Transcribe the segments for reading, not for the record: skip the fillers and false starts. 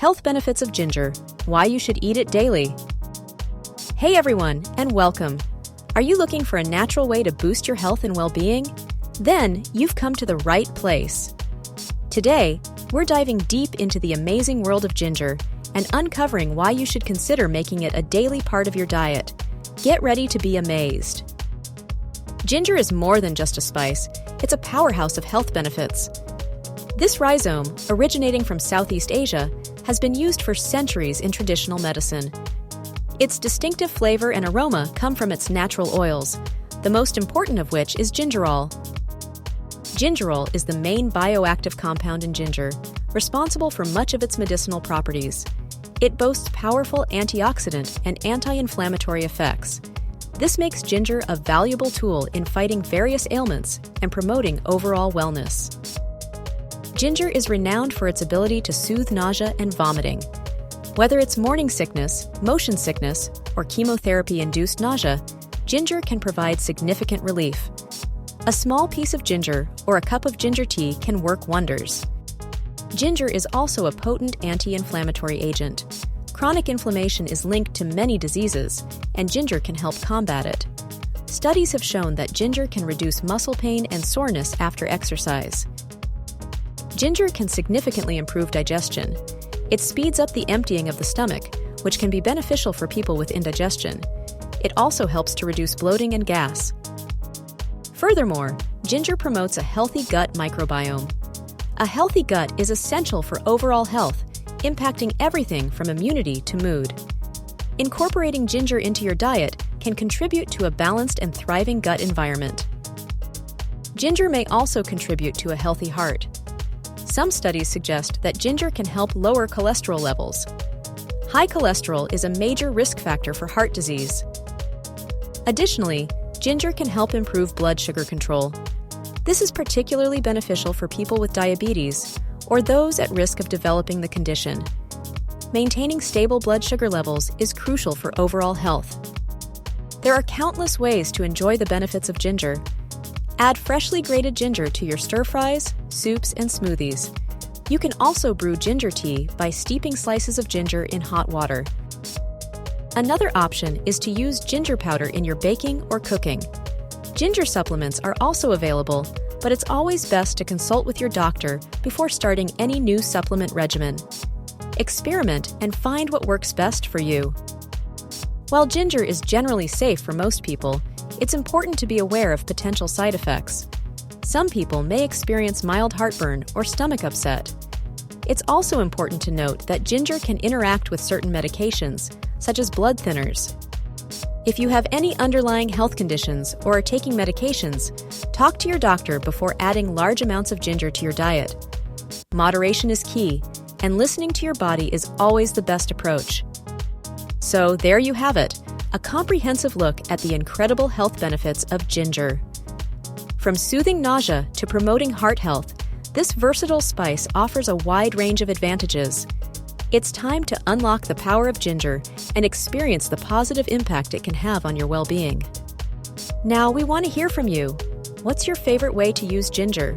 Health benefits of ginger, why you should eat it daily. Hey everyone, and welcome. Are you looking for a natural way to boost your health and well-being? Then you've come to the right place. Today, we're diving deep into the amazing world of ginger and uncovering why you should consider making it a daily part of your diet. Get ready to be amazed. Ginger is more than just a spice, it's a powerhouse of health benefits. This rhizome, originating from Southeast Asia, has been used for centuries in traditional medicine. Its distinctive flavor and aroma come from its natural oils, the most important of which is gingerol. Gingerol is the main bioactive compound in ginger, responsible for much of its medicinal properties. It boasts powerful antioxidant and anti-inflammatory effects. This makes ginger a valuable tool in fighting various ailments and promoting overall wellness. Ginger is renowned for its ability to soothe nausea and vomiting. Whether it's morning sickness, motion sickness, or chemotherapy-induced nausea, ginger can provide significant relief. A small piece of ginger or a cup of ginger tea can work wonders. Ginger is also a potent anti-inflammatory agent. Chronic inflammation is linked to many diseases, and ginger can help combat it. Studies have shown that ginger can reduce muscle pain and soreness after exercise. Ginger can significantly improve digestion. It speeds up the emptying of the stomach, which can be beneficial for people with indigestion. It also helps to reduce bloating and gas. Furthermore, ginger promotes a healthy gut microbiome. A healthy gut is essential for overall health, impacting everything from immunity to mood. Incorporating ginger into your diet can contribute to a balanced and thriving gut environment. Ginger may also contribute to a healthy heart. Some studies suggest that ginger can help lower cholesterol levels. High cholesterol is a major risk factor for heart disease. Additionally, ginger can help improve blood sugar control. This is particularly beneficial for people with diabetes or those at risk of developing the condition. Maintaining stable blood sugar levels is crucial for overall health. There are countless ways to enjoy the benefits of ginger. Add freshly grated ginger to your stir-fries, soups, and smoothies. You can also brew ginger tea by steeping slices of ginger in hot water. Another option is to use ginger powder in your baking or cooking. Ginger supplements are also available, but it's always best to consult with your doctor before starting any new supplement regimen. Experiment and find what works best for you. While ginger is generally safe for most people, it's important to be aware of potential side effects. Some people may experience mild heartburn or stomach upset. It's also important to note that ginger can interact with certain medications, such as blood thinners. If you have any underlying health conditions or are taking medications, talk to your doctor before adding large amounts of ginger to your diet. Moderation is key, and listening to your body is always the best approach. So there you have it, a comprehensive look at the incredible health benefits of ginger. From soothing nausea to promoting heart health, this versatile spice offers a wide range of advantages. It's time to unlock the power of ginger and experience the positive impact it can have on your well-being. Now we want to hear from you. What's your favorite way to use ginger?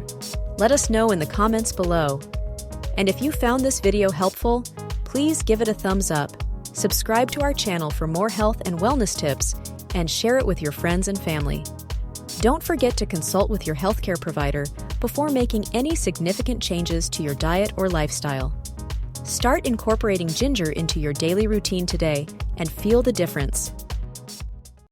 Let us know in the comments below. And if you found this video helpful, please give it a thumbs up. Subscribe to our channel for more health and wellness tips, and share it with your friends and family. Don't forget to consult with your healthcare provider before making any significant changes to your diet or lifestyle. Start incorporating ginger into your daily routine today and feel the difference.